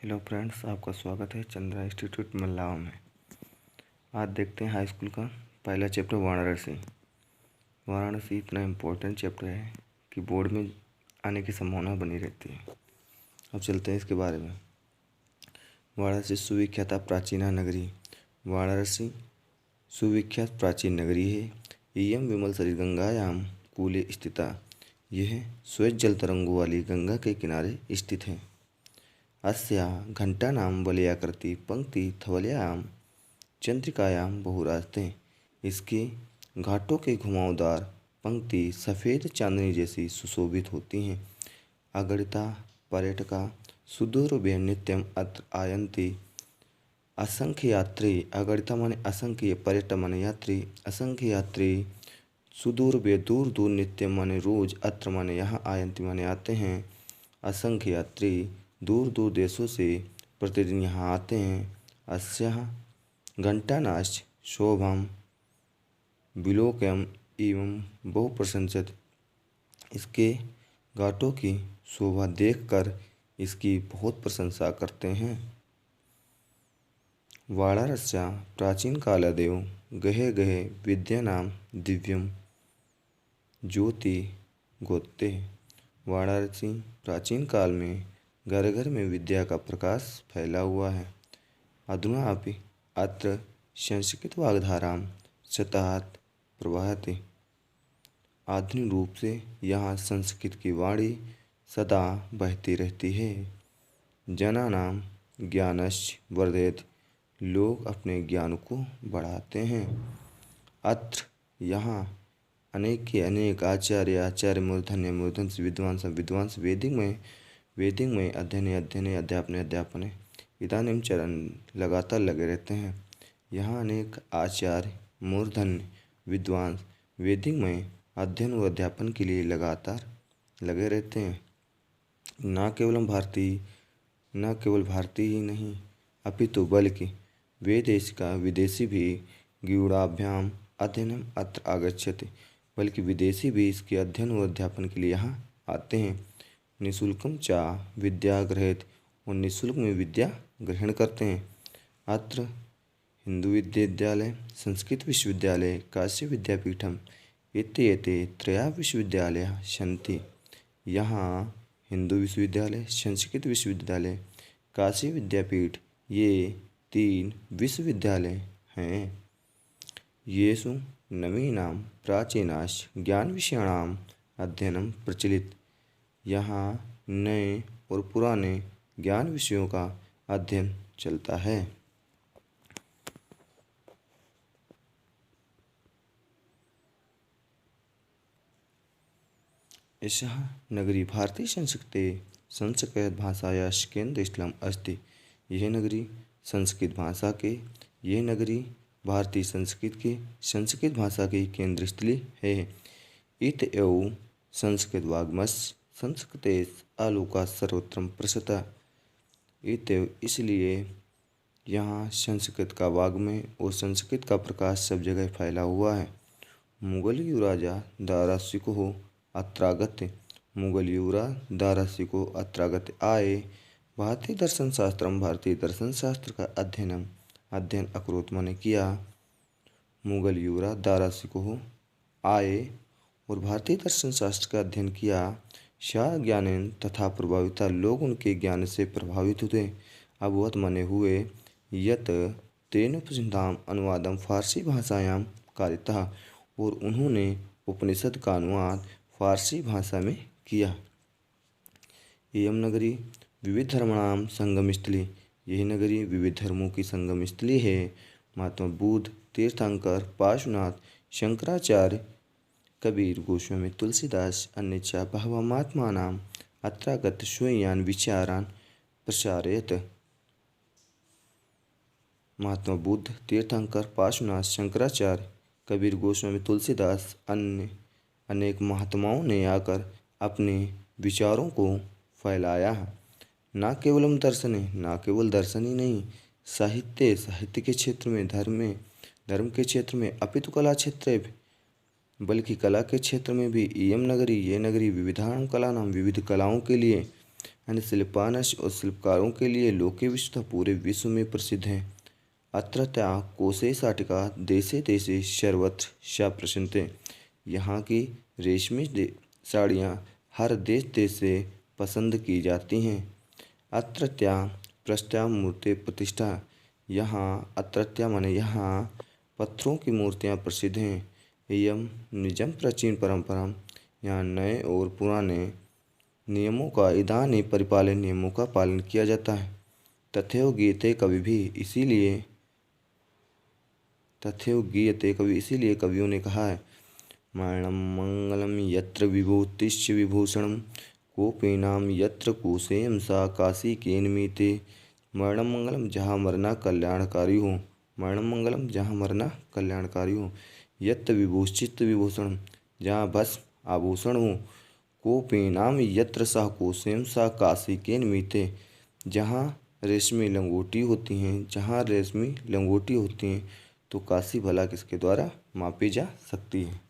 Hello friends, आपका स्वागत है चंद्रा इंस्टीट्यूट मल्लावा में। आज देखते हैं हाई स्कूल का पहला चैप्टर वाराणसी। वाराणसी इतना इम्पोर्टेंट चैप्टर है कि बोर्ड में आने की संभावना बनी रहती है। अब चलते हैं इसके बारे में। वाराणसी सुविख्याता प्राचीना नगरी। वाराणसी सुविख्यात प्राचीन नगरी है। इयं विमल सरित गंगायाम कूले स्थिता। यह श्वेत जल तरंगों वाली गंगा के किनारे स्थित है। अस्याः घंटानां वलयाकृति पंक्ति थवल्यां चंद्रिकायां बहुरास्ते। इसके घाटों के घुमावदार पंक्ति सफ़ेद चांदनी जैसी सुशोभित होती हैं। अगणिता पर्यटका सुदूरभ्य नित्यम अत्र आयन्ति। असंख्य यात्री, अगणिता माने असंख्य, पर्यटक माने यात्री, असंख्य यात्री सुदूरभ्य दूर दूर, नित्यम माने रोज, अत्र माने यहाँ, आयन्ति माने आते हैं। असंख्य यात्री दूर दूर देशों से प्रतिदिन यहाँ आते हैं। अस्याः घंटानाश्च शोभां विलोक्यम एवं बहुप्रशंसित। इसके घाटों की शोभा देखकर इसकी बहुत प्रशंसा करते हैं। वाराणस्याः प्राचीन कालादेव गहे गहे विद्यानां दिव्यम ज्योति गोत्ते। वाराणसी प्राचीन काल में घर घर में विद्या का प्रकाश फैला हुआ है। अधुना अपि अत्र संस्कृत वाग्धारां सतत प्रवहति। आधुनिक रूप से यहाँ संस्कृत की वाणी सदा बहती रहती है। जनानां ज्ञानश्च वर्धयति। लोग अपने ज्ञान को बढ़ाते हैं। अत्र यहाँ अनेक के अनेक आचार्य मूर्धन्य मूर्धन्य विद्वांस वेदिक में अध्ययने अध्यापने इदानीं चरण लगातार लगे रहते हैं। यहाँ अनेक आचार्य मूर्धन्य विद्वांस वेदिक में अध्ययन व अध्यापन के लिए लगातार लगे रहते हैं। न केवल भारतीय ही नहीं, अपितु बल्कि विदेशी भी गूढ़ाभ्याम अध्ययनम अत्र आगच्छति। बल्कि विदेशी भी इसके अध्ययन व अध्यापन के लिए यहाँ आते हैं। निःशुल्कं च विद्या ग्रहेत, और निःशुल्क में विद्या ग्रहण करते हैं। अत्र हिंदू विश्वविद्यालय, संस्कृत विश्वविद्यालय, काशी विद्यापीठम इत्येते त्रयः विश्वविद्यालयाः सन्ति। यहाँ हिंदू विश्वविद्यालय, संस्कृत विश्वविद्यालय, काशी विद्यापीठ, ये 3 विश्वविद्यालय हैं। येषु नवीनां प्राचीनाश्च ज्ञान विषयाणां अध्ययनं प्रचलित। यहाँ नए और पुराने ज्ञान विषयों का अध्ययन चलता है। एषः नगरी भारतीय संस्कृत भाषायाः केन्द्रस्थलम् अस्ति। यह नगरी संस्कृत भाषा के भारतीय संस्कृत भाषा की केंद्र स्थली है। इत एव संस्कृत वाग्मस्य संस्कृतेः आलोका सर्वत्र प्रसरता। इतएव इसलिए यहाँ संस्कृत का वाग्मय और संस्कृत का प्रकाश सब जगह फैला हुआ है। मुगल युवराजा दारा शिकोह अत्रागत्य। मुगल युवराज दारा शिकोह अत्रागत्य आए। भारतीय दर्शन शास्त्र का अध्ययन अकरोत माने किया। मुगल युवराज दारा शिकोह आए और भारतीय दर्शन शास्त्र का अध्ययन किया। सा ज्ञानेन तथा प्रभाविता, लोग उनके ज्ञान से प्रभावित हुए। अभवत माने हुए। यत तेनोपनिषदाम अनुवादम फारसी भाषायां कारितः, और उन्होंने उपनिषद का अनुवाद फारसी भाषा में किया। इयं नगरी विविध धर्माणां संगम स्थली। यही नगरी विविध धर्मों की संगम स्थली है। महात्मा बुद्ध, तीर्थंकर, पार्श्वनाथ, शंकराचार्य, कबीर, गोस्वामी तुलसीदास, अन्यच्च बहवः महात्मानाम् अत्रागत्य स्वीयान् विचारान् प्रसारयत्। महात्मा बुद्ध, तीर्थंकर, पार्श्वनाथ, शंकराचार्य, कबीर, गोस्वामी तुलसीदास, अन्य अनेक महात्माओं ने आकर अपने विचारों को फैलाया। न केवल दर्शन ही नहीं, साहित्य के क्षेत्र में, धर्म के क्षेत्र में, अपितु कला क्षेत्र, बल्कि कला के क्षेत्र में भी। इयं नगरी, ये नगरी विविधानां कलानां, विविध कलाओं के लिए, अन्य शिल्पानश और शिल्पकारों के लिए लोके विश्वतः पूरे विश्व में प्रसिद्ध हैं। अत्रत्या कोशे शाटिका देशे देशे सर्वत्र सा प्रसिद्धे। यहाँ की रेशमी साड़ियाँ हर देश देश से पसंद की जाती हैं। अत्रत्या प्रस्त्या मूर्ति प्रतिष्ठा। यहाँ अत्रत्या माने यहाँ पत्थरों की मूर्तियाँ प्रसिद्ध हैं। एवं निजम प्राचीन परंपरा। यहाँ नए और पुराने नियमों का इदानी परिपालन नियमों का पालन किया जाता है। तथैव गीयते कवि भी इसीलिए कवियों ने कहा है मरणं मंगलम यत्र विभूतिश्च विभूषणम कोपीनाम यत्र कुसेम सा काशी केनमीते। मरणं मंगलम जहाँ मरना कल्याणकारी हो। मरणं मंगलम जहाँ मरना कल्याणकारी हो। यत्र विभूषित विभूषणम जहाँ भस्म आभूषण हो। कोपीनाम यत्र सा कुसेम सा काशी केनमीते जहाँ रेशमी लंगोटी होती हैं तो काशी भला किसके द्वारा मापी जा सकती है।